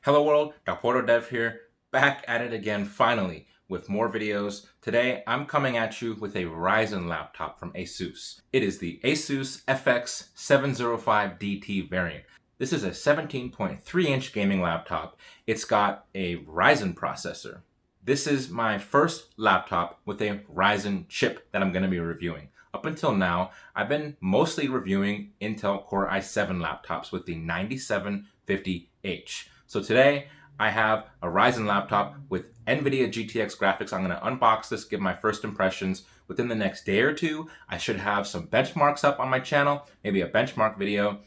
Hello world, Dev here, back at it again finally with more videos. Today I'm coming at you with a Ryzen laptop from Asus. It is the Asus FX705DT variant. This is a 17.3-inch gaming laptop. It's got a Ryzen processor. This is my first laptop with a Ryzen chip that I'm going to be reviewing. Up until now, I've been mostly reviewing Intel Core i7 laptops with the 9750H. So today, I have a Ryzen laptop with Nvidia GTX graphics. I'm going to unbox this, give my first impressions. Within the next day or two, I should have some benchmarks up on my channel, maybe a benchmark video.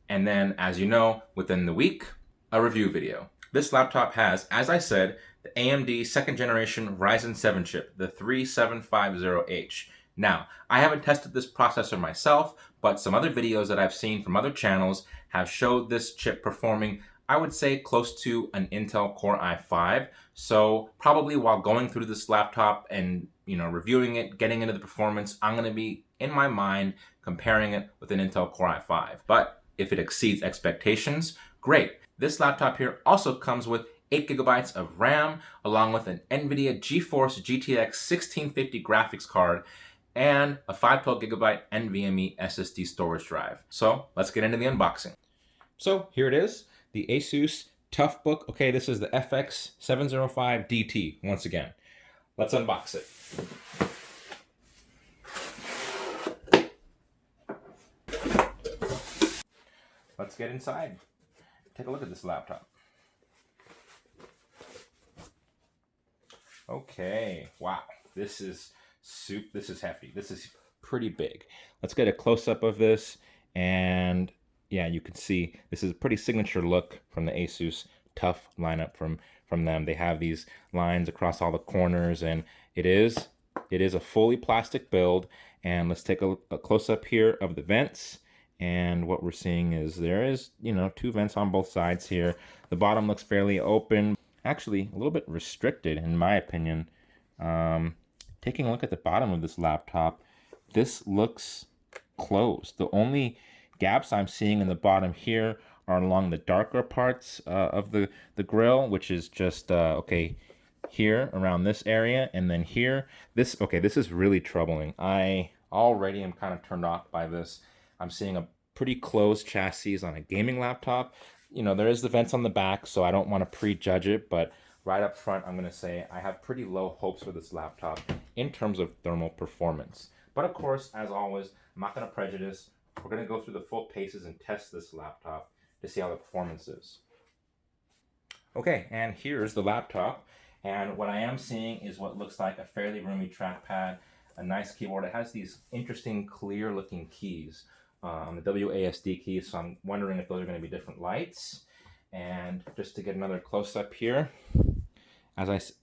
And then, as you know, within the week, a review video. This laptop has, as I said, the AMD second generation Ryzen 7 chip, the 3750H. Now, I haven't tested this processor myself, but some other videos that I've seen from other channels have showed this chip performing, I would say, close to an Intel Core i5. So probably while going through this laptop and reviewing it, getting into the performance, I'm going to be, in my mind, comparing it with an Intel Core i5. But if it exceeds expectations, great. This laptop here also comes with 8 gigabytes of RAM, along with an Nvidia GeForce GTX 1650 graphics card, and a 512 gigabyte NVMe SSD storage drive. So let's get into the unboxing. So here it is, the Asus Toughbook. Okay, this is the FX705DT once again. Let's unbox it. Let's get inside. Take a look at this laptop. Okay, wow, this is hefty. This is pretty big. Let's get a close-up of this, and yeah, you can see this is a pretty signature look from the Asus Tough lineup from them. They have these lines across all the corners, and it is a fully plastic build. And let's take a close-up here of the vents. And what we're seeing is there is, two vents on both sides here. The bottom looks fairly open, actually a little bit restricted in my opinion. Taking a look at the bottom of this laptop, this looks closed. The only gaps I'm seeing in the bottom here are along the darker parts of the grill, which is just, okay, here around this area, and then here. This is really troubling. I already am kind of turned off by this. I'm seeing a pretty closed chassis on a gaming laptop. There is the vents on the back, so I don't want to prejudge it, but right up front, I'm going to say I have pretty low hopes for this laptop in terms of thermal performance. But of course, as always, I'm not going to prejudice. We're going to go through the full paces and test this laptop to see how the performance is. Okay, and here's the laptop. And what I am seeing is what looks like a fairly roomy trackpad, a nice keyboard. It has these interesting clear-looking keys, the WASD keys, so I'm wondering if those are going to be different lights. And just to get another close-up here, as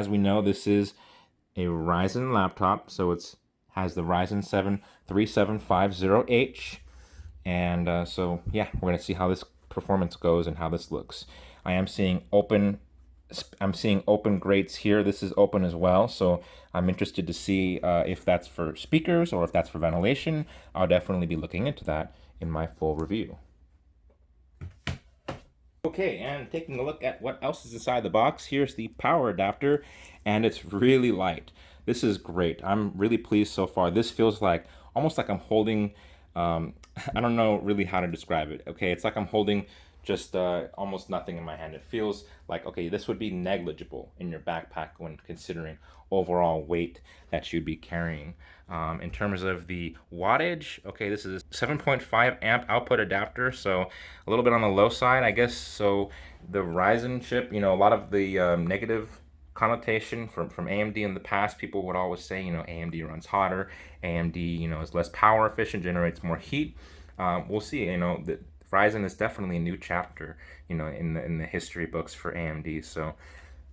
we know, this is a Ryzen laptop, so it has the Ryzen 7 3750H, and so yeah, we're gonna see how this performance goes and how this looks. I'm seeing open grates here. This is open as well, so I'm interested to see if that's for speakers or if that's for ventilation. I'll definitely be looking into that in my full review. Okay, and taking a look at what else is inside the box, here's the power adapter, and it's really light. This is great. I'm really pleased so far. This feels like almost like I'm holding, I don't know really how to describe it. Okay, it's like I'm holding just almost nothing in my hand. It feels like, okay, this would be negligible in your backpack when considering overall weight that you'd be carrying. In terms of the wattage, okay, this is a 7.5 amp output adapter, so a little bit on the low side, I guess. So the Ryzen chip, a lot of the negative connotation from AMD in the past, people would always say, AMD runs hotter, AMD, is less power efficient, generates more heat. We'll see, the Ryzen is definitely a new chapter, in the history books for AMD. So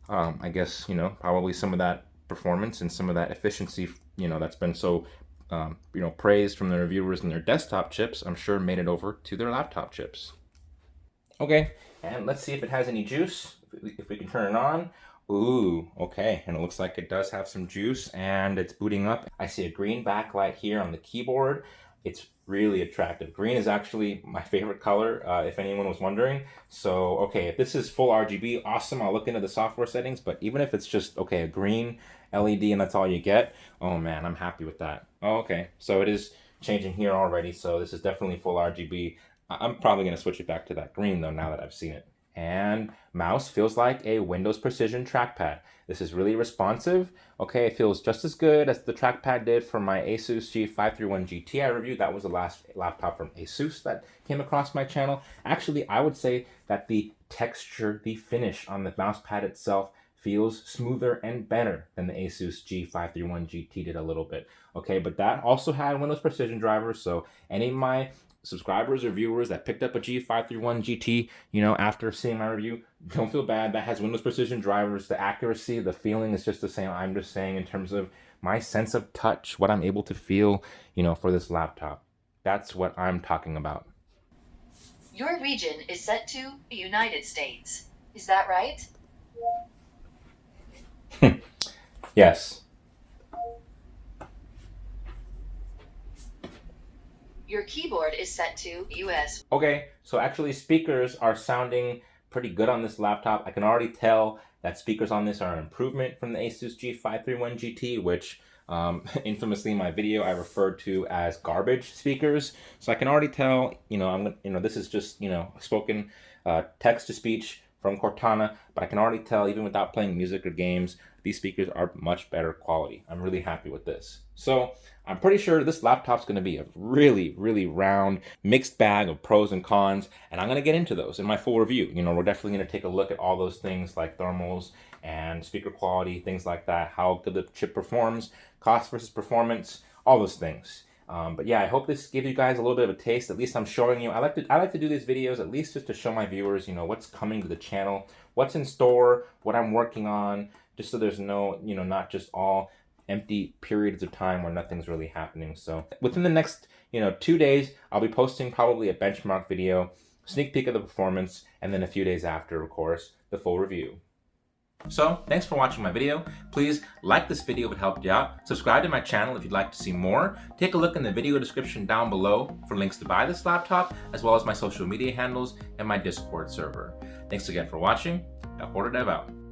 I guess, probably some of that performance and some of that efficiency, that's been so, praised from the reviewers and their desktop chips, I'm sure made it over to their laptop chips. Okay, and let's see if it has any juice, if we can turn it on. Ooh, okay, and it looks like it does have some juice, and it's booting up. I see a green backlight here on the keyboard. It's really attractive. Green is actually my favorite color, if anyone was wondering. So, okay, if this is full RGB, awesome. I'll look into the software settings, but even if it's just, okay, a green LED and that's all you get, oh man, I'm happy with that. Oh, okay, so it is changing here already, so this is definitely full RGB. I'm probably going to switch it back to that green though, now that I've seen it. And mouse feels like a Windows Precision trackpad. This is really responsive. Okay, it feels just as good as the trackpad did for my Asus G531GT I reviewed. That was the last laptop from Asus that came across my channel. Actually, I would say that the texture, the finish on the mouse pad itself feels smoother and better than the Asus G531GT did a little bit. Okay, but that also had Windows Precision drivers, so any of my subscribers or viewers that picked up a G531GT, you know, after seeing my review, don't feel bad. That has Windows Precision drivers. The accuracy, the feeling is just the same. I'm just saying in terms of my sense of touch, what I'm able to feel, you know, for this laptop. That's what I'm talking about. Your region is set to the United States. Is that right? Yes. Your keyboard is set to US. Okay, so actually speakers are sounding pretty good on this laptop. I can already tell that speakers on this are an improvement from the Asus G531GT, which infamously in my video I referred to as garbage speakers. So I can already tell, this is just, spoken text to speech from Cortana, but I can already tell, even without playing music or games, these speakers are much better quality. I'm really happy with this. So I'm pretty sure this laptop's going to be a really, really round, mixed bag of pros and cons, and I'm going to get into those in my full review. We're definitely going to take a look at all those things like thermals and speaker quality, things like that, how good the chip performs, cost versus performance, all those things. But yeah, I hope this gives you guys a little bit of a taste. At least I'm showing you. I like to do these videos at least just to show my viewers, what's coming to the channel, what's in store, what I'm working on, just so there's no, not just all empty periods of time where nothing's really happening. So within the next, 2 days, I'll be posting probably a benchmark video, sneak peek of the performance, and then a few days after, of course, the full review. So, thanks for watching my video. Please like this video if it helped you out. Subscribe to my channel if you'd like to see more. Take a look in the video description down below for links to buy this laptop, as well as my social media handles and my Discord server. Thanks again for watching. Wattage out.